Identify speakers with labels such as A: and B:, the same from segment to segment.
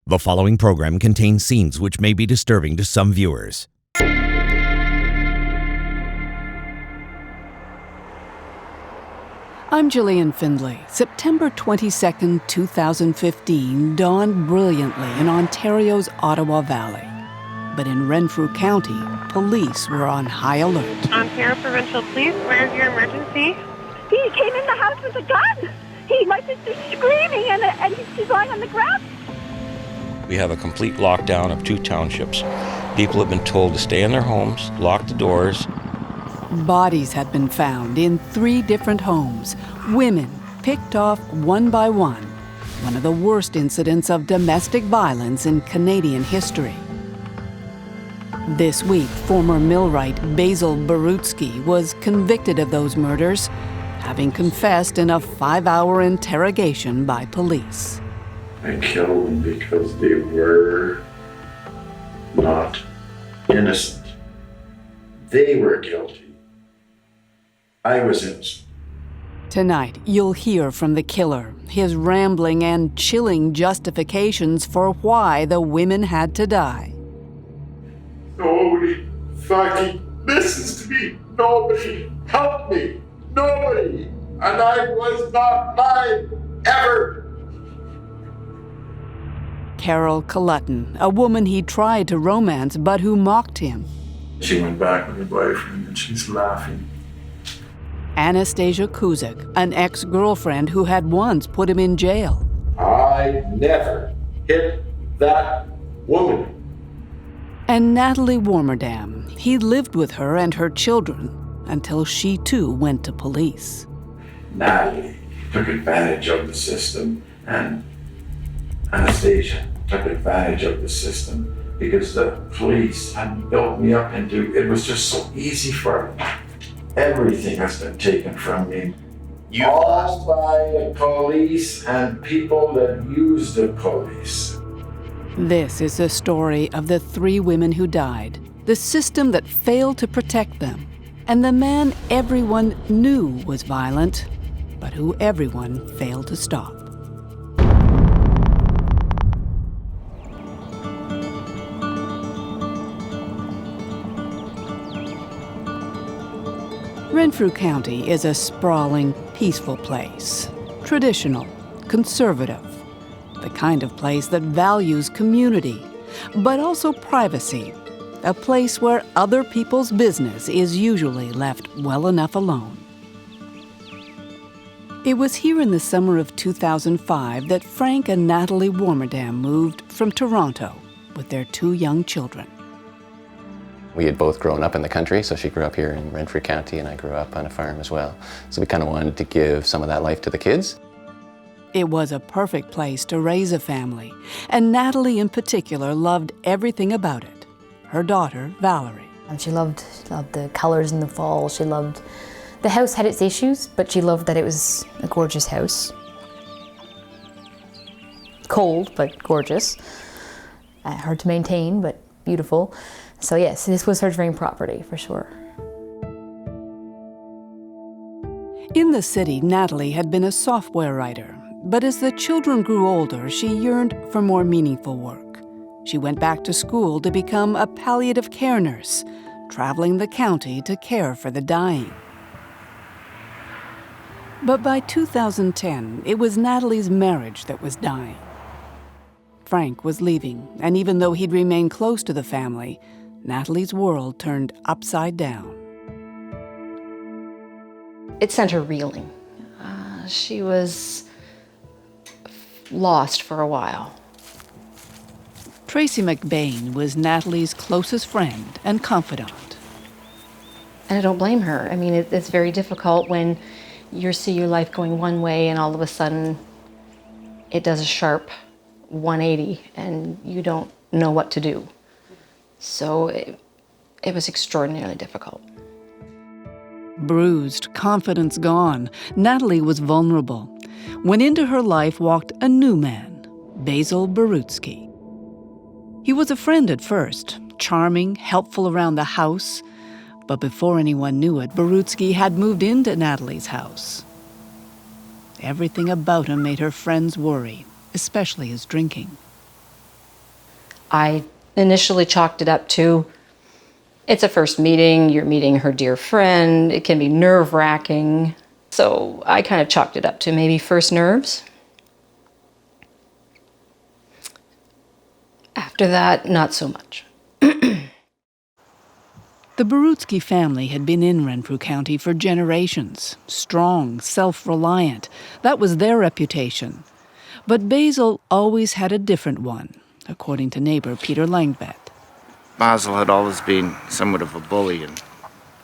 A: The following program contains scenes which may be disturbing to some viewers.
B: I'm Gillian Findlay. September 22, 2015 dawned brilliantly in Ontario's Ottawa Valley. But in Renfrew County, police were on high alert.
C: Ontario Provincial Police, where's your emergency?
D: He came in the house with a gun. My sister's screaming and she's lying on the ground.
E: We have a complete lockdown of 2 townships. People have been told to stay in their homes, lock the doors.
B: Bodies had been found in 3 different homes. Women picked off one by one. One of the worst incidents of domestic violence in Canadian history. This week, former millwright Basil Borutski was convicted of those murders, having confessed in a 5-hour interrogation by police.
F: I killed them because they were not innocent. They were guilty. I was innocent.
B: Tonight, you'll hear from the killer, his rambling and chilling justifications for why the women had to die.
F: Nobody fucking listens to me. Nobody helped me. Nobody. And I was not lying, ever.
B: Carol Culleton, a woman he tried to romance but who mocked him.
F: She went back with her boyfriend and she's laughing.
B: Anastasia Kuzik, an ex-girlfriend who had once put him in jail.
F: I never hit that woman.
B: And Natalie Warmerdam. He lived with her and her children until she too went to police.
F: Natalie took advantage of the system, and Anastasia took advantage of the system because the police had built me up into, it was just so easy for them. Everything has been taken from me. All by police and people that use the police.
B: This is the story of the 3 women who died, the system that failed to protect them, and the man everyone knew was violent, but who everyone failed to stop. Renfrew County is a sprawling, peaceful place. Traditional, conservative. The kind of place that values community, but also privacy. A place where other people's business is usually left well enough alone. It was here in the summer of 2005 that Frank and Natalie Warmerdam moved from Toronto with their 2 young children.
G: We had both grown up in the country, so she grew up here in Renfrew County and I grew up on a farm as well. So we kind of wanted to give some of that life to the kids.
B: It was a perfect place to raise a family, and Natalie in particular loved everything about it. Her daughter, Valerie.
H: She loved the colors in the fall. She loved, the house had its issues, but she loved that it was a gorgeous house. Cold, but gorgeous. Hard to maintain, but beautiful. So yes, this was her dream property, for sure.
B: In the city, Natalie had been a software writer, but as the children grew older, she yearned for more meaningful work. She went back to school to become a palliative care nurse, traveling the county to care for the dying. But by 2010, it was Natalie's marriage that was dying. Frank was leaving, and even though he'd remained close to the family, Natalie's world turned upside down.
I: It sent her reeling. She was lost for a while.
B: Tracy McBain was Natalie's closest friend and confidant.
I: And I don't blame her. I mean, it's very difficult when you see your life going one way and all of a sudden it does a sharp 180 and you don't know what to do. So it was extraordinarily difficult.
B: Bruised, confidence gone, Natalie was vulnerable. When into her life walked a new man, Basil Borutski. He was a friend at first, charming, helpful around the house. But before anyone knew it, Borustki had moved into Natalie's house. Everything about him made her friends worry, especially his drinking.
I: I initially chalked it up to, it's a first meeting, you're meeting her dear friend, it can be nerve-wracking. So I kind of chalked it up to maybe first nerves. After that, not so much.
B: The Borustki family had been in Renfrew County for generations. Strong, self-reliant. That was their reputation. But Basil always had a different one, according to neighbor Peter Langbet.
J: Basil had always been somewhat of a bully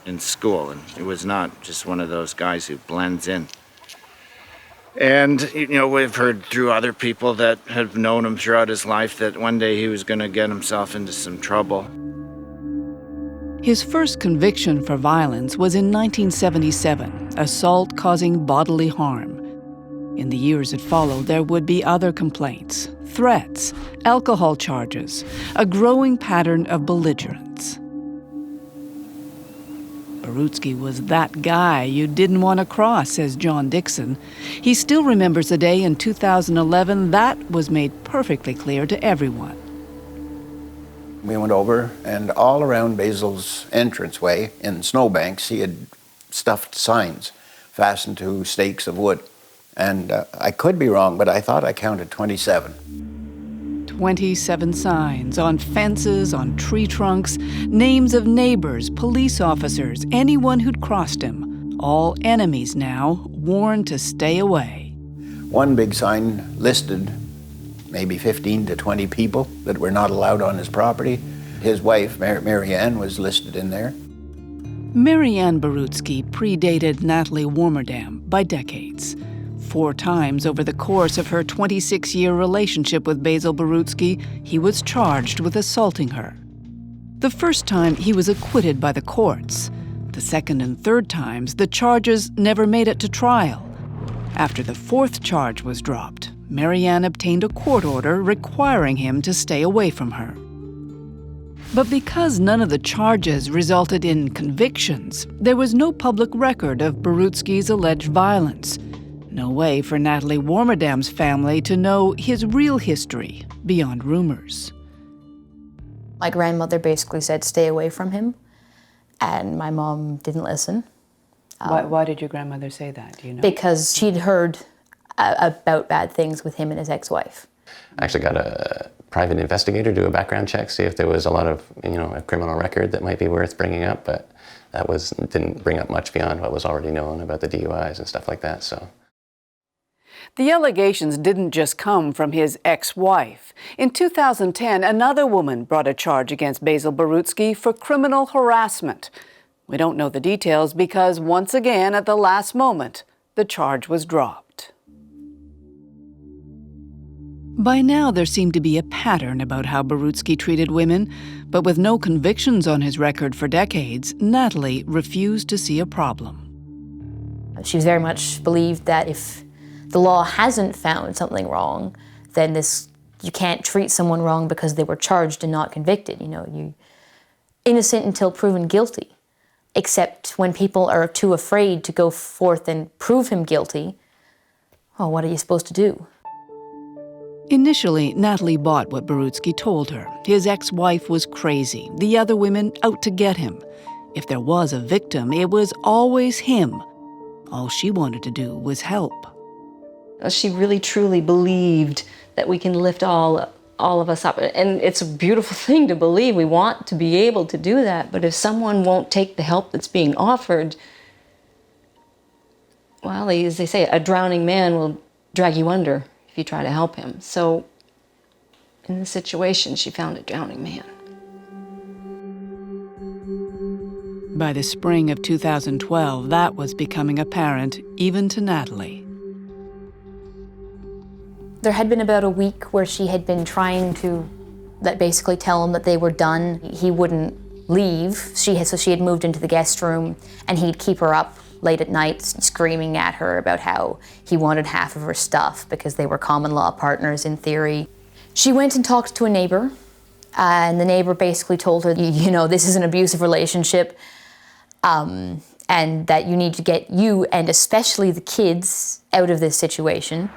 J: in school, and he was not just one of those guys who blends in. And, we've heard through other people that have known him throughout his life that one day he was going to get himself into some trouble.
B: His first conviction for violence was in 1977, assault causing bodily harm. In the years that followed, there would be other complaints, threats, alcohol charges, a growing pattern of belligerence. Borutski was that guy you didn't want to cross, says John Dixon. He still remembers the day in 2011 that was made perfectly clear to everyone.
K: We went over, and all around Basil's entranceway in snowbanks, he had stuffed signs fastened to stakes of wood. And I could be wrong, but I thought I counted 27.
B: 27 signs on fences, on tree trunks, names of neighbors, police officers, anyone who'd crossed him. All enemies now, warned to stay away.
K: One big sign listed maybe 15 to 20 people that were not allowed on his property. His wife, Mary Ann, was listed in there.
B: Mary Ann Borutski predated Natalie Warmerdam by decades. 4 times over the course of her 26-year relationship with Basil Borutski, he was charged with assaulting her. The first time, he was acquitted by the courts. The second and third times, the charges never made it to trial. After the 4th charge was dropped, Mary Ann obtained a court order requiring him to stay away from her. But because none of the charges resulted in convictions, there was no public record of Borutski's alleged violence. No way for Natalie Warmerdam's family to know his real history beyond rumors.
H: My grandmother basically said, stay away from him, and my mom didn't listen.
B: Why did your grandmother say that? Do you know?
H: Because she'd heard about bad things with him and his ex-wife.
G: I actually got a private investigator do a background check, see if there was a lot of, a criminal record that might be worth bringing up, but that didn't bring up much beyond what was already known about the DUIs and stuff like that, so.
B: The allegations didn't just come from his ex-wife. In 2010, another woman brought a charge against Basil Borutski for criminal harassment. We don't know the details because, once again, at the last moment, the charge was dropped. By now, there seemed to be a pattern about how Borutski treated women, but with no convictions on his record for decades, Natalie refused to see a problem.
H: She very much believed that if the law hasn't found something wrong, then you can't treat someone wrong because they were charged and not convicted. You're innocent until proven guilty. Except when people are too afraid to go forth and prove him guilty, well, what are you supposed to do?
B: Initially, Natalie bought what Borutski told her. His ex-wife was crazy, the other women out to get him. If there was a victim, it was always him. All she wanted to do was help.
I: She really truly believed that we can lift all of us up. And it's a beautiful thing to believe. We want to be able to do that. But if someone won't take the help that's being offered, well, as they say, a drowning man will drag you under if you try to help him. So in this situation, she found a drowning man.
B: By the spring of 2012, that was becoming apparent even to Natalie.
H: There had been about a week where she had been trying to basically tell him that they were done. He wouldn't leave. So she had moved into the guest room, and he'd keep her up late at night screaming at her about how he wanted half of her stuff because they were common law partners in theory. She went and talked to a neighbor, and the neighbor basically told her, this is an abusive relationship, and that you need to get you and especially the kids out of this situation.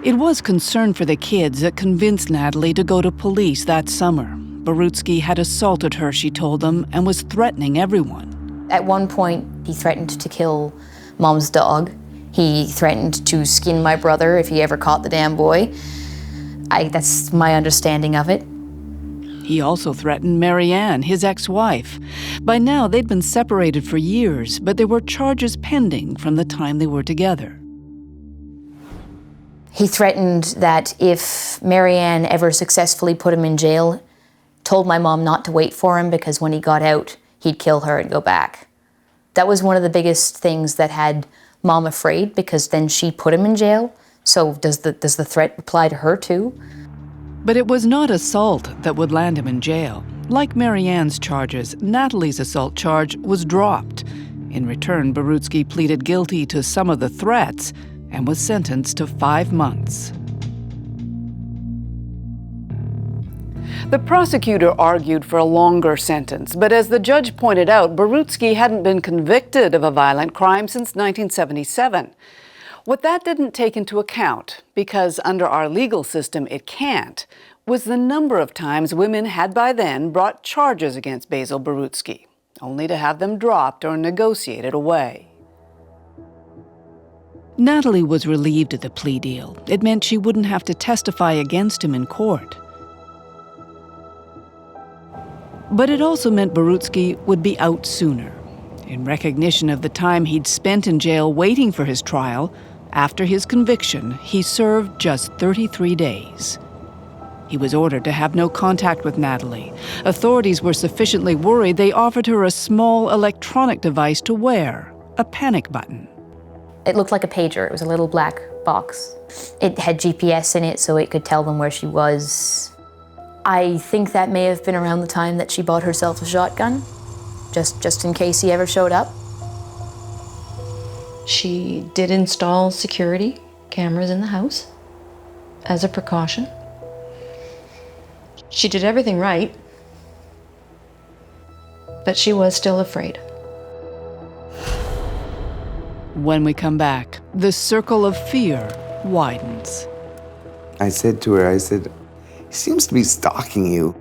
B: It was concern for the kids that convinced Natalie to go to police that summer. Borutski had assaulted her, she told them, and was threatening everyone.
H: At one point, he threatened to kill Mom's dog. He threatened to skin my brother if he ever caught the damn boy. That's my understanding of it.
B: He also threatened Marianne, his ex-wife. By now, they'd been separated for years, but there were charges pending from the time they were together.
H: He threatened that if Marianne ever successfully put him in jail, told my mom not to wait for him because when he got out, he'd kill her and go back. That was one of the biggest things that had Mom afraid, because then she put him in jail. So does the threat apply to her too?
B: But it was not assault that would land him in jail. Like Marianne's charges, Natalie's assault charge was dropped. In return, Borutski pleaded guilty to some of the threats and was sentenced to 5 months. The prosecutor argued for a longer sentence, but as the judge pointed out, Borutski hadn't been convicted of a violent crime since 1977. What that didn't take into account, because under our legal system it can't, was the number of times women had by then brought charges against Basil Borutski, only to have them dropped or negotiated away. Natalie was relieved at the plea deal. It meant she wouldn't have to testify against him in court. But it also meant Borutski would be out sooner. In recognition of the time he'd spent in jail waiting for his trial, after his conviction, he served just 33 days. He was ordered to have no contact with Natalie. Authorities were sufficiently worried they offered her a small electronic device to wear, a panic button.
H: It looked like a pager. It was a little black box. It had GPS in it so it could tell them where she was. I think that may have been around the time that she bought herself a shotgun, just in case he ever showed up.
I: She did install security cameras in the house as a precaution. She did everything right, but she was still afraid.
B: When we come back, the circle of fear widens.
L: I said to her, he seems to be stalking you.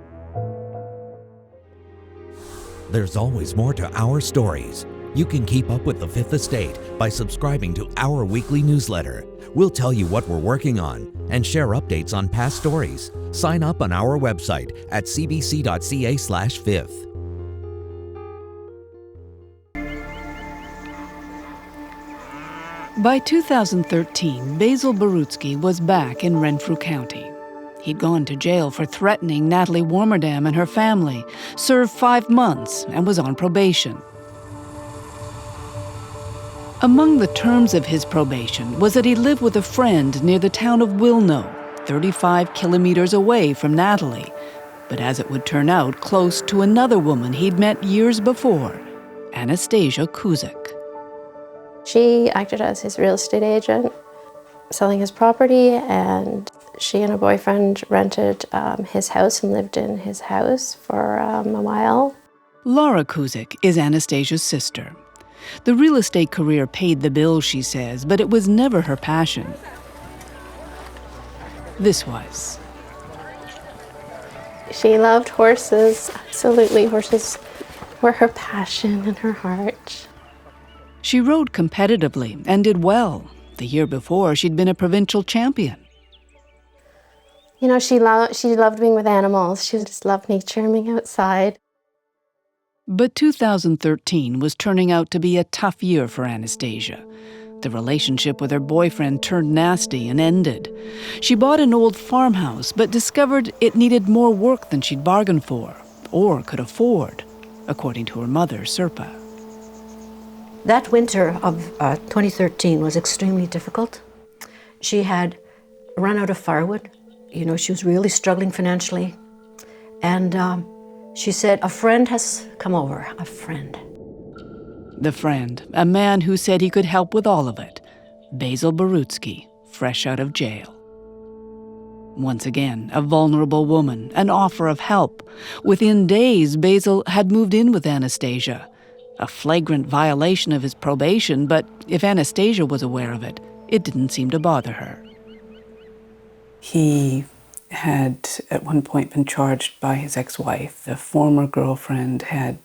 A: There's always more to our stories. You can keep up with the Fifth Estate by subscribing to our weekly newsletter. We'll tell you what we're working on and share updates on past stories. Sign up on our website at cbc.ca/fifth.
B: By 2013, Basil Borutski was back in Renfrew County. He'd gone to jail for threatening Natalie Warmerdam and her family, served 5 months, and was on probation. Among the terms of his probation was that he lived with a friend near the town of Wilno, 35 kilometers away from Natalie, but as it would turn out, close to another woman he'd met years before, Anastasia Kuzik.
M: She acted as his real estate agent, selling his property, and she and her boyfriend rented his house and lived in his house for a while.
B: Laura Kuzik is Anastasia's sister. The real estate career paid the bills, she says, but it was never her passion. This was.
M: She loved horses, absolutely. Horses were her passion and her heart.
B: She rode competitively and did well. The year before, she'd been a provincial champion.
M: You know, she loved being with animals. She just loved nature and being outside.
B: But 2013 was turning out to be a tough year for Anastasia. The relationship with her boyfriend turned nasty and ended. She bought an old farmhouse, but discovered it needed more work than she'd bargained for, or could afford, according to her mother, Sirpa.
N: That winter of 2013 was extremely difficult. She had run out of firewood. You know, she was really struggling financially. And she said, a friend has come over, a friend.
B: The friend, a man who said he could help with all of it, Basil Borutski, fresh out of jail. Once again, a vulnerable woman, an offer of help. Within days, Basil had moved in with Anastasia. A flagrant violation of his probation, but if Anastasia was aware of it, it didn't seem to bother her. He had at one point been charged by his ex-wife. The former girlfriend had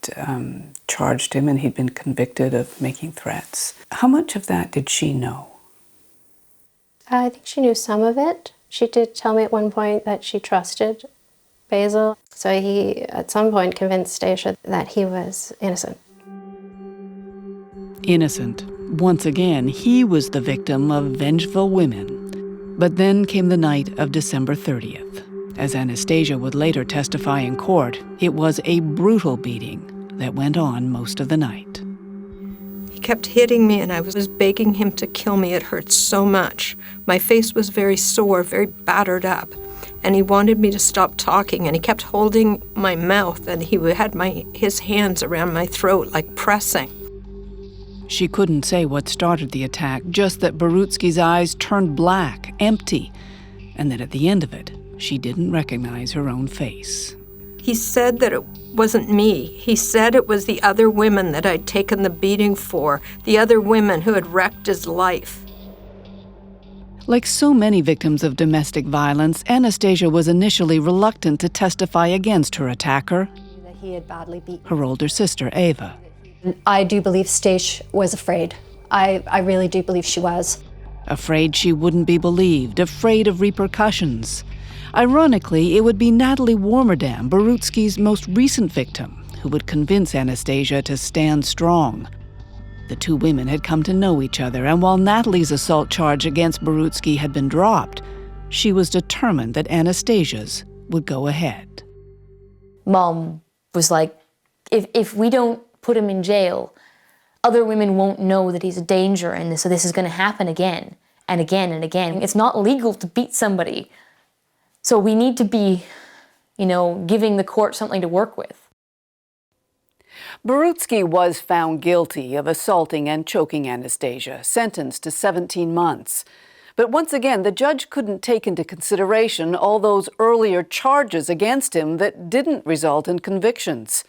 B: charged him, and he'd been convicted of making threats. How much of that did she know?
M: I think she knew some of it. She did tell me at one point that she trusted Basil. So he, at some point, convinced Stacia that he was innocent.
B: Innocent. Once again, he was the victim of vengeful women. But then came the night of December 30th. As Anastasia would later testify in court, it was a brutal beating that went on most of the night.
O: He kept hitting me, and I was begging him to kill me. It hurt so much. My face was very sore, very battered up. And he wanted me to stop talking, and he kept holding my mouth, and he had his hands around my throat, like pressing.
B: She couldn't say what started the attack, just that Borutski's eyes turned black, empty, and that at the end of it, she didn't recognize her own face.
O: He said that it wasn't me. He said it was the other women that I'd taken the beating for, the other women who had wrecked his life.
B: Like so many victims of domestic violence, Anastasia was initially reluctant to testify against her attacker,
P: That he had badly beaten.
B: her older sister, Ava.
P: I do believe Stacia was afraid. I really do believe she was.
B: Afraid she wouldn't be believed, afraid of repercussions. Ironically, it would be Natalie Warmerdam, Borutski's most recent victim, who would convince Anastasia to stand strong. The two women had come to know each other, and while Natalie's assault charge against Borutski had been dropped, she was determined that Anastasia's would go ahead.
H: Mom was like, if we don't put him in jail, other women won't know that he's a danger, and so this is going to happen again and again and again. It's not legal to beat somebody. So we need to be, giving the court something to work with.
B: Borutski was found guilty of assaulting and choking Anastasia, sentenced to 17 months. But once again, the judge couldn't take into consideration all those earlier charges against him that didn't result in convictions.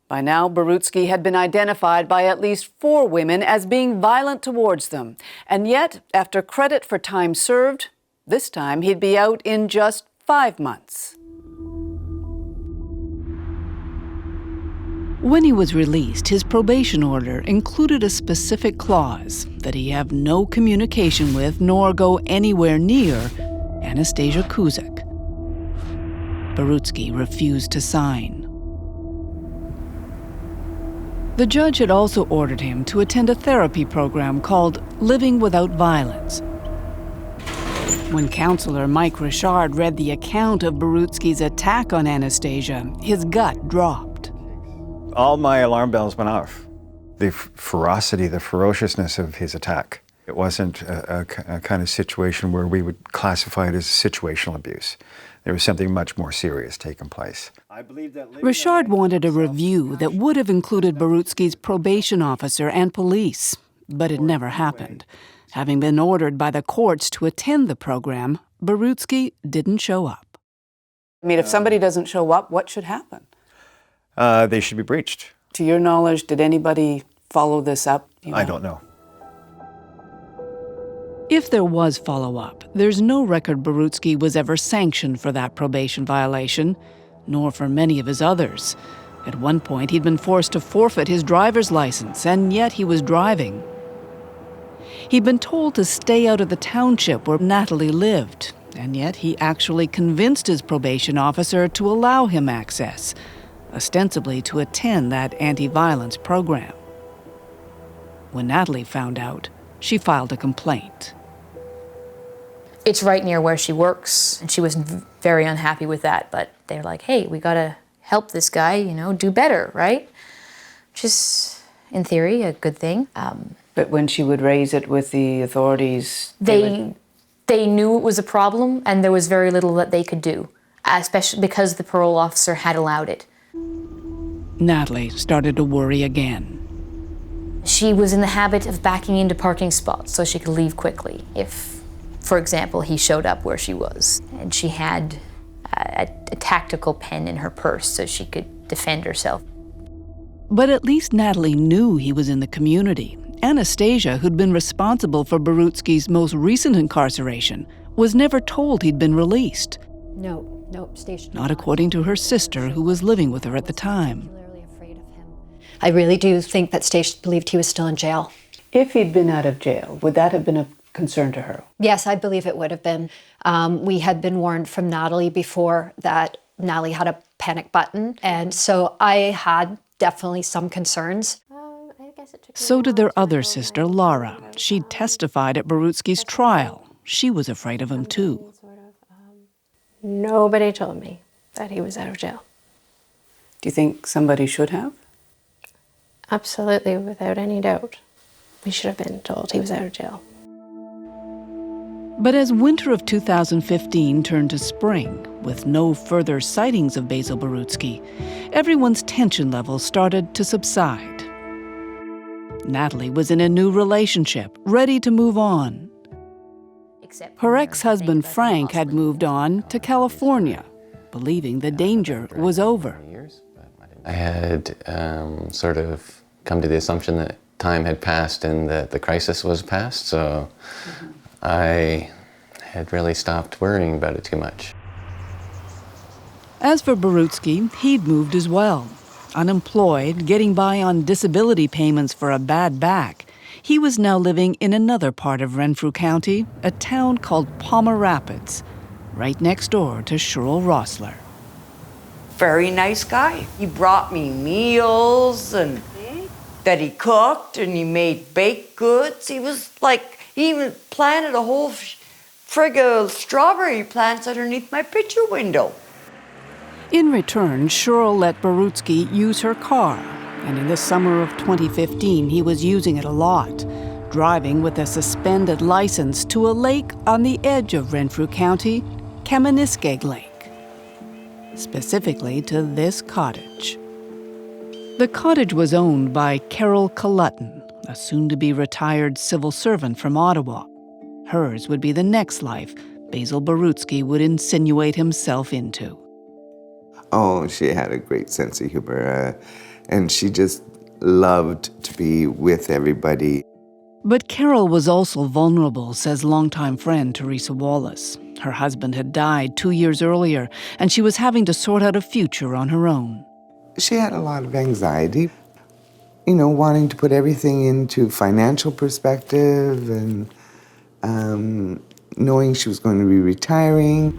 B: By now, Borutski had been identified by at least 4 women as being violent towards them. And yet, after credit for time served, this time he'd be out in just 5 months. When he was released, his probation order included a specific clause that he have no communication with nor go anywhere near Anastasia Kuzak. Borutski refused to sign. The judge had also ordered him to attend a therapy program called Living Without Violence. When counselor Mike Richard read the account of Borutski's attack on Anastasia, his gut dropped.
Q: All my alarm bells went off. The ferocity, the ferociousness of his attack. It wasn't a kind of situation where we would classify it as situational abuse. There was something much more serious taking place.
B: Richard wanted a review that would have included Borutski's probation officer and police, but it never happened. Having been ordered by the courts to attend the program, Borutski didn't show up. I mean, if somebody doesn't show up, what should happen?
Q: They should be breached.
B: To your knowledge, did anybody follow this up?
Q: I don't know.
B: If there was follow-up, there's no record Borutski was ever sanctioned for that probation violation, nor for many of his others. At one point, he'd been forced to forfeit his driver's license, and yet he was driving. He'd been told to stay out of the township where Natalie lived, and yet he actually convinced his probation officer to allow him access, ostensibly to attend that anti-violence program. When Natalie found out, she filed a complaint.
H: It's right near where she works, and she was very unhappy with that, but they're like, hey, we gotta help this guy, do better, right? Which is, in theory, a good thing.
B: But when she would raise it with the authorities...
H: They knew it was a problem, and there was very little that they could do, especially because the parole officer had allowed it.
B: Natalie started to worry again.
H: She was in the habit of backing into parking spots so she could leave quickly if, for example, he showed up where she was. And she had a tactical pen in her purse so she could defend herself.
B: But at least Natalie knew he was in the community. Anastasia, who'd been responsible for Borutski's most recent incarceration, was never told he'd been released.
P: No, Station.
B: Not according to her sister, who was living with her at the time.
P: I really do think that Station believed he was still in jail.
B: If he'd been out of jail, would that have been a concern to her?
P: Yes, I believe it would have been. We had been warned from Natalie before that Natalie had a panic button, and so I had definitely some concerns.
B: So did their other sister, Laura. She'd testified at Borutski's trial. She was afraid of him, too.
M: Nobody told me that he was out of jail.
B: Do you think somebody should have?
M: Absolutely, without any doubt. We should have been told he was out of jail.
B: But as winter of 2015 turned to spring, with no further sightings of Basil Borutski, everyone's tension levels started to subside. Natalie was in a new relationship, ready to move on. Her ex-husband Frank had moved on to California, believing the danger was over.
G: I had sort of come to the assumption that time had passed and that the crisis was past, so I had really stopped worrying about it too much.
B: As for Borutski, he'd moved as well. Unemployed, getting by on disability payments for a bad back, he was now living in another part of Renfrew County, a town called Palmer Rapids, right next door to Cheryl Rossler.
R: Very nice guy. He brought me meals and that he cooked, and he made baked goods. He was like, he even planted a whole frig of strawberry plants underneath my picture window.
B: In return, Cheryl let Borutski use her car, and in the summer of 2015, he was using it a lot, driving with a suspended license to a lake on the edge of Renfrew County, Kaministkeg Lake, specifically to this cottage. The cottage was owned by Carol Cullutten, a soon-to-be retired civil servant from Ottawa. Hers would be the next life Basil Borutski would insinuate himself into.
L: Oh, she had a great sense of humor, and she just loved to be with everybody.
B: But Carol was also vulnerable, says longtime friend Teresa Wallace. Her husband had died 2 years earlier, and she was having to sort out a future on her own.
L: She had a lot of anxiety, wanting to put everything into financial perspective and knowing she was going to be retiring.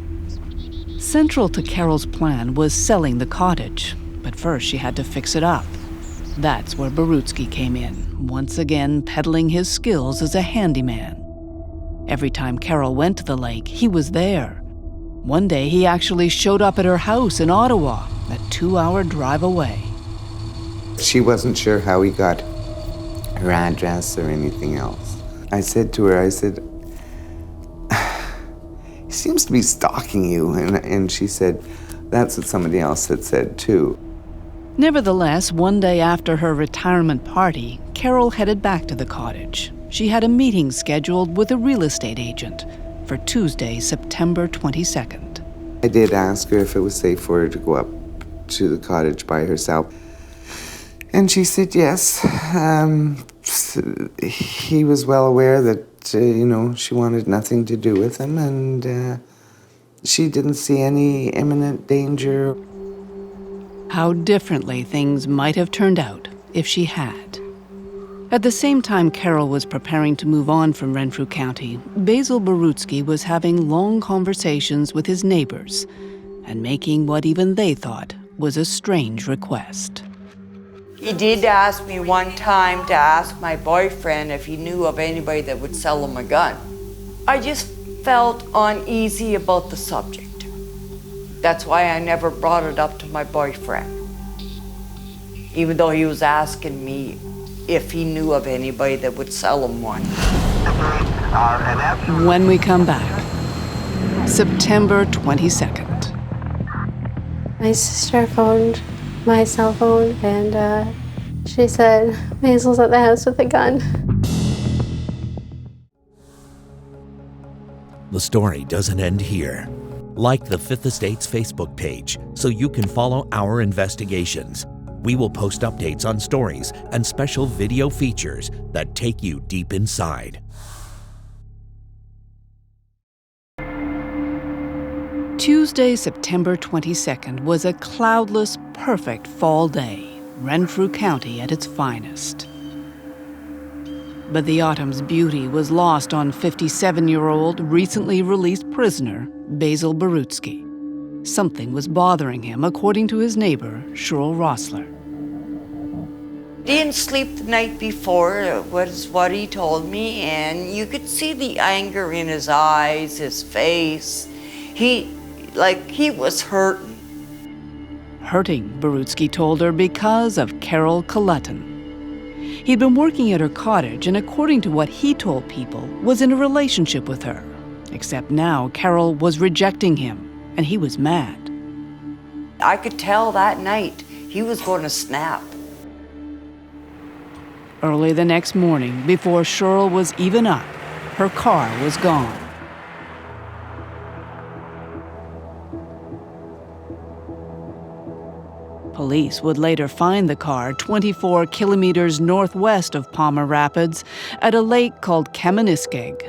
B: Central to Carol's plan was selling the cottage, but first she had to fix it up. That's where Borutski came in, once again peddling his skills as a handyman. Every time Carol went to the lake, he was there. One day he actually showed up at her house in Ottawa, a 2-hour drive away.
L: She wasn't sure how he got her address or anything else. I said to her, he seems to be stalking you. And she said, that's what somebody else had said too.
B: Nevertheless, one day after her retirement party, Carol headed back to the cottage. She had a meeting scheduled with a real estate agent for Tuesday, September 22nd.
L: I did ask her if it was safe for her to go up to the cottage by herself. And she said yes. He was well aware that, she wanted nothing to do with him, and she didn't see any imminent danger.
B: How differently things might have turned out if she had. At the same time Carol was preparing to move on from Renfrew County, Basil Borutski was having long conversations with his neighbors and making what even they thought was a strange request.
R: He did ask me one time to ask my boyfriend if he knew of anybody that would sell him a gun. I just felt uneasy about the subject. That's why I never brought it up to my boyfriend, even though he was asking me if he knew of anybody that would sell him one.
B: When we come back, September 22nd.
M: My sister phoned my cell phone, and she said, Basil's at the house with a gun.
A: The story doesn't end here. Like the Fifth Estate's Facebook page so you can follow our investigations. We will post updates on stories and special video features that take you deep inside.
B: Tuesday, September 22nd was a cloudless, perfect fall day, Renfrew County at its finest. But the autumn's beauty was lost on 57-year-old, recently released prisoner, Basil Borutski. Something was bothering him, according to his neighbor, Cheryl Rossler.
R: Didn't sleep the night before, was what he told me, and you could see the anger in his eyes, his face. He was hurting.
B: Hurting, Borustki told her, because of Carol Culleton. He'd been working at her cottage and, according to what he told people, was in a relationship with her. Except now Carol was rejecting him, and he was mad.
R: I could tell that night he was going to snap.
B: Early the next morning, before Cheryl was even up, her car was gone. Police would later find the car 24 kilometers northwest of Palmer Rapids at a lake called Kameniskeg.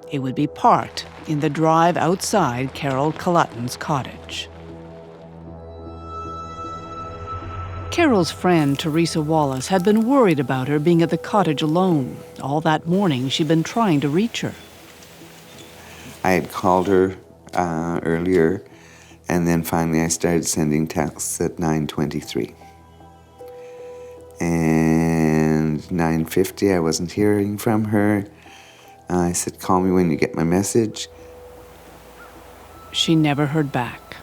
B: It would be parked in the drive outside Carol Culleton's cottage. Carol's friend, Teresa Wallace, had been worried about her being at the cottage alone. All that morning, she'd been trying to reach her.
L: I had called her earlier, and then finally I started sending texts at 9:23. And 9:50, I wasn't hearing from her. I said, call me when you get my message.
B: She never heard back.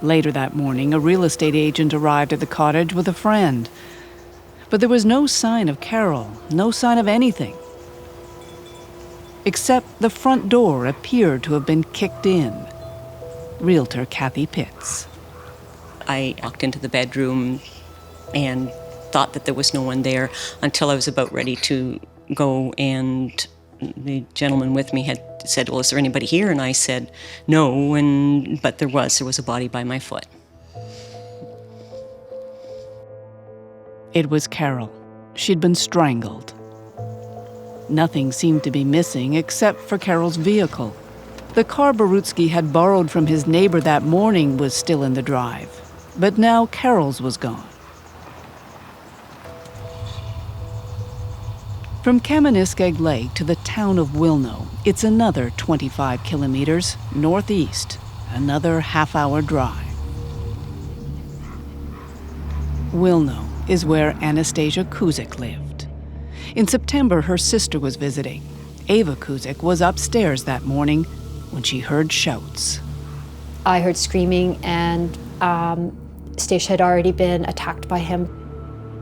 B: Later that morning, a real estate agent arrived at the cottage with a friend. But there was no sign of Carol, no sign of anything. Except the front door appeared to have been kicked in. Realtor Kathy Pitts.
S: I walked into the bedroom and thought that there was no one there until I was about ready to go, and the gentleman with me had said, well, is there anybody here? And I said, no, but there was a body by my foot.
B: It was Carol. She'd been strangled. Nothing seemed to be missing except for Carol's vehicle. The car Borutski had borrowed from his neighbor that morning was still in the drive, but now Carol's was gone. From Kameniskeg Lake to the town of Wilno, it's another 25 kilometers northeast, another half-hour drive. Wilno is where Anastasia Kuzik lived. In September, her sister was visiting. Ava Kuzik was upstairs that morning when she heard shouts.
P: I heard screaming, and Stacia had already been attacked by him.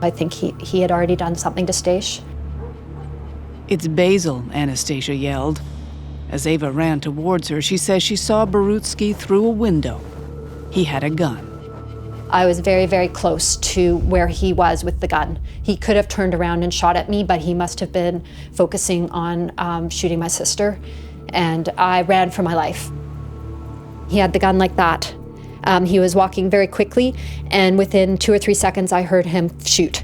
P: I think he had already done something to Stacia.
B: It's Basil, Anastasia yelled. As Ava ran towards her, she says she saw Borutski through a window. He had a gun.
P: I was very, very close to where he was with the gun. He could have turned around and shot at me, but he must have been focusing on shooting my sister, and I ran for my life. He had the gun like that. He was walking very quickly, and within 2 or 3 seconds, I heard him shoot.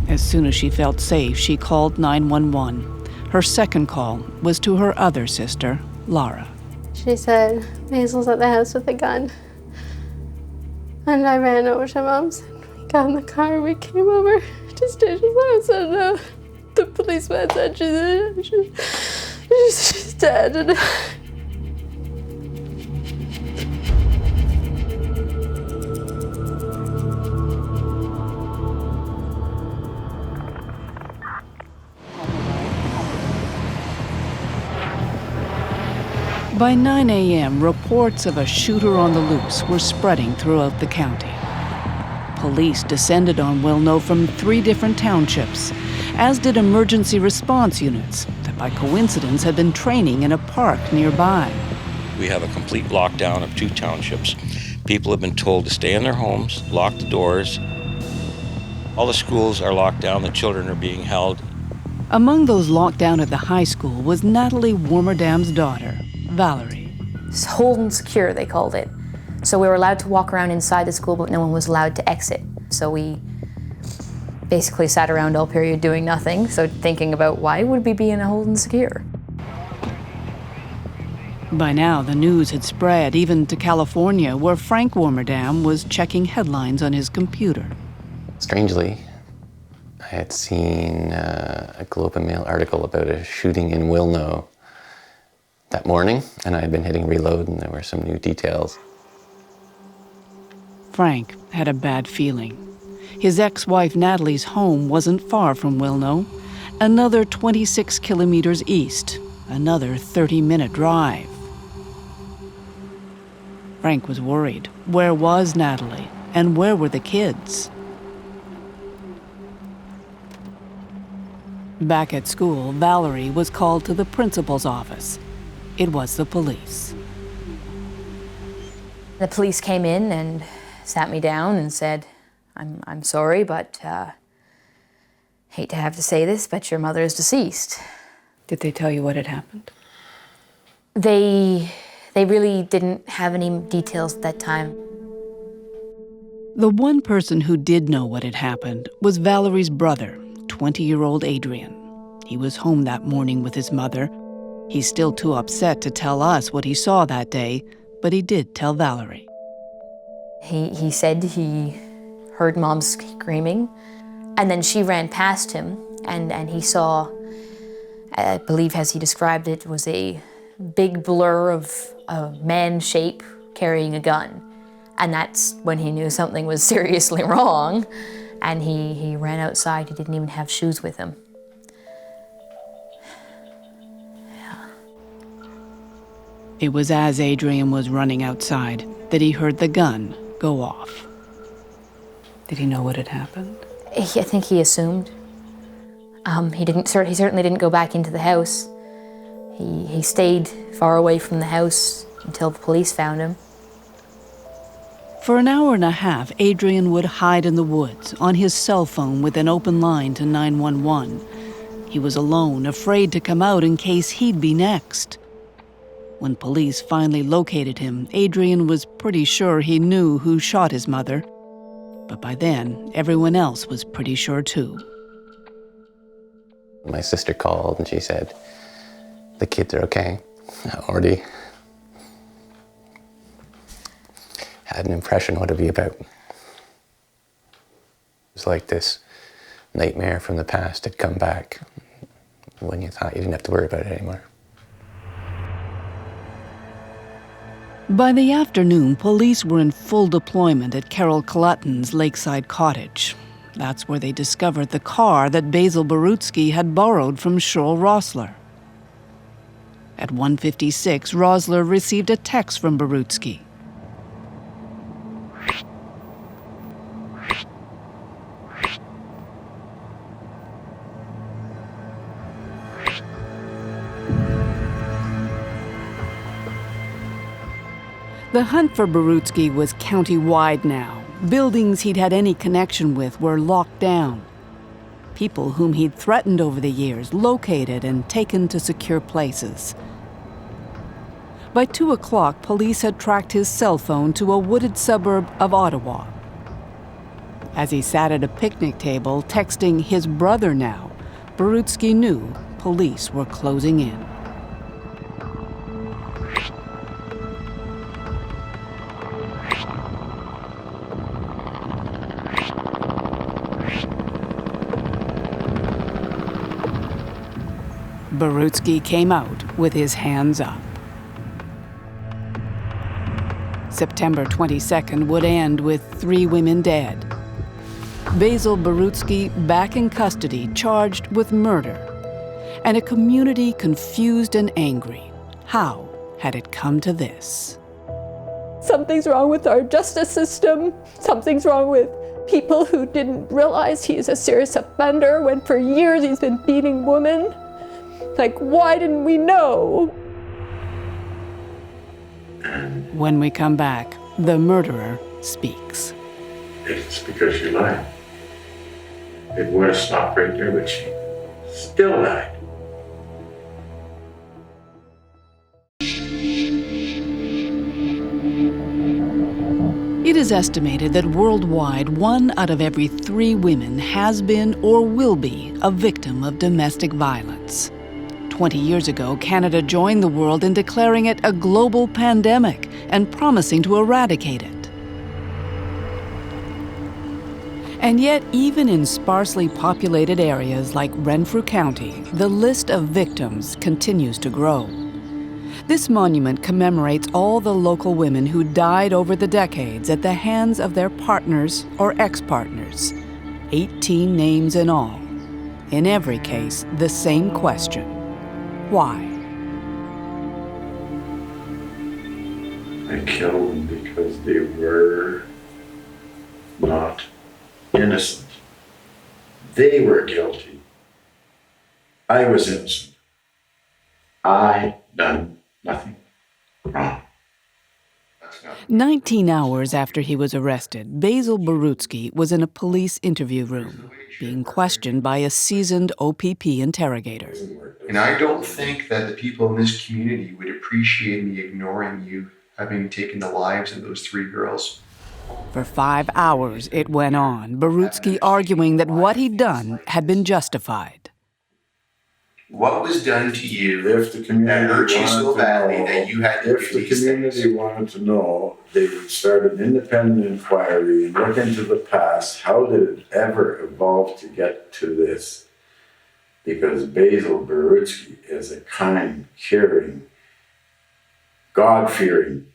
B: As soon as she felt safe, she called 911. Her second call was to her other sister, Lara.
M: She said, Basil's at the house with a gun. And I ran over to Mom's, and we got in the car, we came over to Stacia's house, and the policeman said she's dead. And
B: By 9 a.m., reports of a shooter on the loose were spreading throughout the county. Police descended on Wilno from 3 different townships, as did emergency response units that by coincidence had been training in a park nearby.
E: We have a complete lockdown of 2 townships. People have been told to stay in their homes, lock the doors. All the schools are locked down, the children are being held.
B: Among those locked down at the high school was Natalie Warmerdam's daughter, Valerie.
H: Hold and secure, they called it. So we were allowed to walk around inside the school, but no one was allowed to exit. So we basically sat around all period doing nothing, so thinking about why would we be in a hold and secure.
B: By now, the news had spread even to California, where Frank Warmerdam was checking headlines on his computer.
G: Strangely, I had seen a Globe and Mail article about a shooting in Wilno that morning, and I had been hitting reload, and there were some new details.
B: Frank had a bad feeling. His ex-wife Natalie's home wasn't far from Wilno, another 26 kilometers east, another 30-minute drive. Frank was worried. Where was Natalie? And where were the kids? Back at school, Valerie was called to the principal's office. It was the police.
H: The police came in and sat me down and said, I'm sorry, but hate to have to say this, but your mother is deceased.
B: Did they tell you what had happened?
H: They really didn't have any details at that time.
B: The one person who did know what had happened was Valerie's brother, 20-year-old Adrian. He was home that morning with his mother. He's still too upset to tell us what he saw that day, but he did tell Valerie.
H: He said he heard Mom screaming, and then she ran past him, and he saw, I believe as he described it, was a big blur of a man shape carrying a gun. And that's when he knew something was seriously wrong, and he ran outside. He didn't even have shoes with him.
B: It was as Adrian was running outside that he heard the gun go off. Did he know what had happened?
H: I think he assumed. He certainly didn't go back into the house. He stayed far away from the house until the police found him.
B: For an hour and a half, Adrian would hide in the woods on his cell phone with an open line to 911. He was alone, afraid to come out in case he'd be next. When police finally located him, Adrian was pretty sure he knew who shot his mother. But by then, everyone else was pretty sure too.
G: My sister called and she said, the kids are okay. I already had an impression what it'd be about. It was like this nightmare from the past had come back when you thought you didn't have to worry about it anymore.
B: By the afternoon, police were in full deployment at Carol Clutton's lakeside cottage. That's where they discovered the car that Basil Borutski had borrowed from Shirl Rosler. At 1:56, Rosler received a text from Borutski. The hunt for Borutski was county-wide now. Buildings he'd had any connection with were locked down. People whom he'd threatened over the years located and taken to secure places. By 2 o'clock, police had tracked his cell phone to a wooded suburb of Ottawa. As he sat at a picnic table texting his brother now, Borutski knew police were closing in. Borutski came out with his hands up. September 22nd would end with 3 women dead. Basil Borutski back in custody, charged with murder. And a community confused and angry. How had it come to this?
T: Something's wrong with our justice system. Something's wrong with people who didn't realize he's a serious offender when for years he's been beating women. Like, why didn't we know?
B: When we come back, the murderer speaks.
F: It's because she lied. It would have stopped right there, but she still lied.
B: It is estimated that worldwide, 1 out of every 3 women has been or will be a victim of domestic violence. 20 years ago, Canada joined the world in declaring it a global pandemic and promising to eradicate it. And yet, even in sparsely populated areas like Renfrew County, the list of victims continues to grow. This monument commemorates all the local women who died over the decades at the hands of their partners or ex-partners. 18 names in all. In every case, the same question: why?
F: I killed them because they were not innocent. They were guilty. I was innocent. I done nothing wrong.
B: 19 hours after he was arrested, Basil Borutski was in a police interview room, being questioned by a seasoned OPP interrogator.
U: And I don't think that the people in this community would appreciate me ignoring you having taken the lives of those 3 girls.
B: For 5 hours it went on, Borutski arguing that what he'd done had been justified.
U: What was done to you
F: If the community
U: that hurt you
F: wanted
U: so
F: to
U: badly
F: know-
U: that you had to
F: If the
U: release
F: community wanted to know, they would start an independent inquiry and look into the past. How did it ever evolve to get to this? Because Basil Borutski is a kind, caring, God-fearing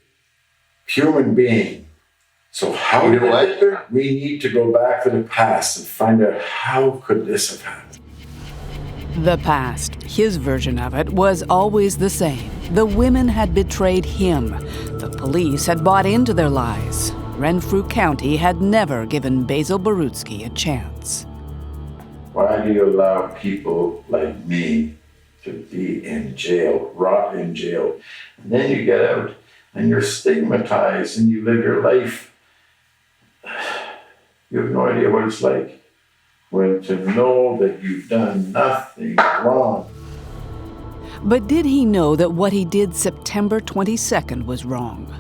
F: human being. So how
U: You know
F: did
U: what?
F: it get there? We need to go back to the past and find out how could this have happened.
B: The past, his version of it, was always the same. The women had betrayed him. The police had bought into their lies. Renfrew County had never given Basil Borutski a chance.
F: Why do you allow people like me to be in jail, rot in jail? And then you get out and you're stigmatized and you live your life. You have no idea what it's like when to know that you've done nothing wrong.
B: But did he know that what he did September 22nd was wrong?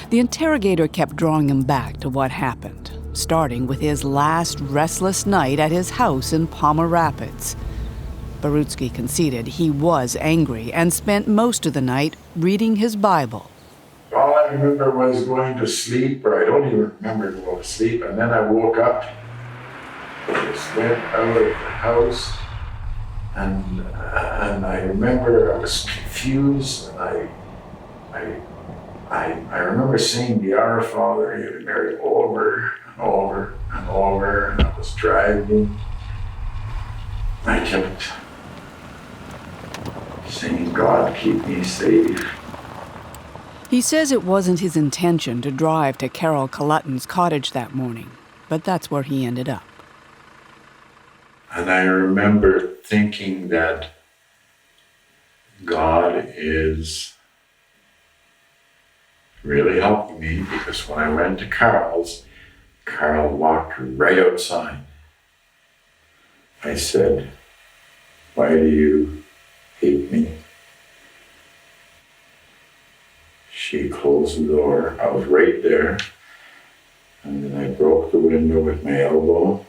B: The interrogator kept drawing him back to what happened, starting with his last restless night at his house in Palmer Rapids. Borutski conceded he was angry and spent most of the night reading his Bible.
F: All I remember was going to sleep, or I don't even remember going to sleep, and then I woke up. I just went out of the house, and I remember I was confused, and I remember saying the Our Father, Hail Mary, over and over and over, and I was driving. I kept saying, God, keep me safe.
B: He says it wasn't his intention to drive to Carol Colutton's cottage that morning, but that's where he ended up.
F: And I remember thinking that God is really helping me, because when I went to Carol's, Carol walked right outside. I said, why do you hate me? She closed the door. I was right there. And then I broke the window with my elbow.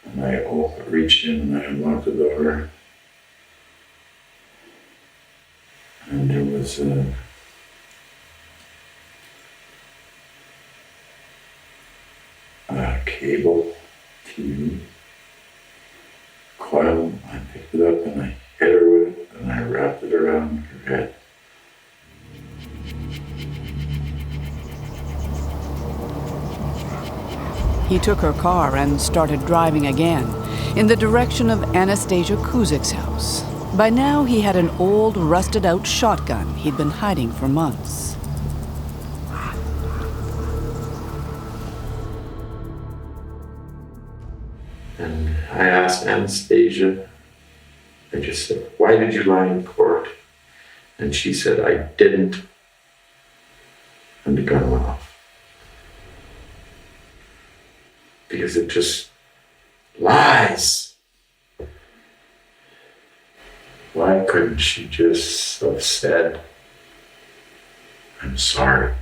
F: And I reached in and I unlocked the door. And there was a cable TV coil. I picked it up and I hit her with it and I wrapped it around her head.
B: He took her car and started driving again in the direction of Anastasia Kuzik's house. By now, he had an old, rusted-out shotgun he'd been hiding for months.
F: And I asked Anastasia, I just said, why did you lie in court? And she said, I didn't. And the gun went off. Because it just lies. Why couldn't she just have said, I'm sorry?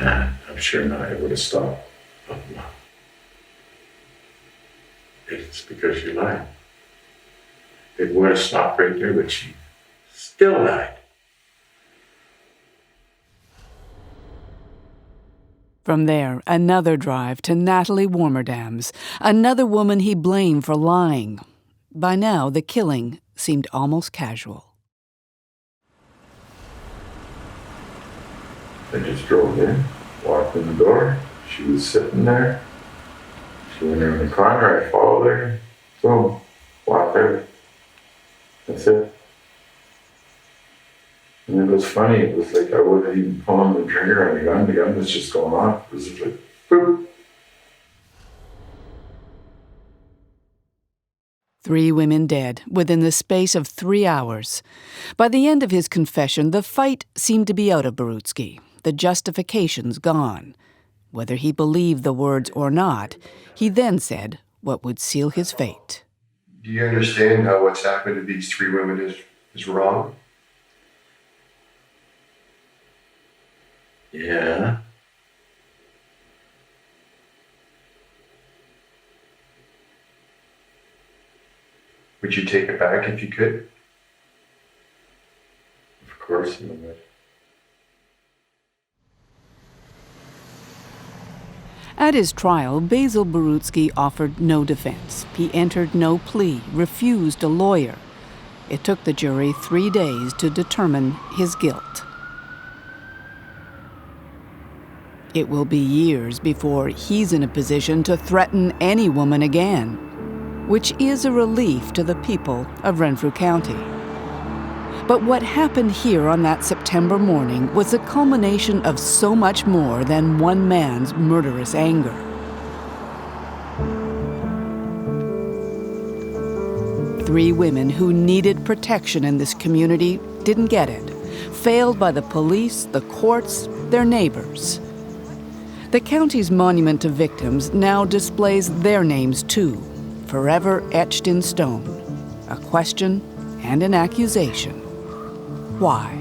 F: And I'm sure now it would have stopped. But no. It's because you lied. It would have stopped right there, but she Still died.
B: From there, another drive to Natalie Warmerdam's, another woman he blamed for lying. By now, the killing seemed almost casual.
F: I just drove in, walked in the door. She was sitting there. She went around the corner. I followed her. Boom. Walked out. That's it. And it was funny. It was like I wasn't even pulling the trigger on the gun. The gun was just going off. It was just like, boop.
B: 3 women dead within the space of 3 hours. By the end of his confession, the fight seemed to be out of Borustki, the justifications gone. Whether he believed the words or not, he then said what would seal his fate.
U: Do you understand how what's happened to these 3 women is wrong?
F: Yeah.
U: Would you take it back if you could?
F: Of course I would.
B: At his trial, Basil Borutski offered no defense. He entered no plea, refused a lawyer. It took the jury 3 days to determine his guilt. It will be years before he's in a position to threaten any woman again, which is a relief to the people of Renfrew County. But what happened here on that September morning was a culmination of so much more than one man's murderous anger. Three women who needed protection in this community didn't get it, failed by the police, the courts, their neighbors. The county's monument to victims now displays their names too, forever etched in stone, a question and an accusation. Why?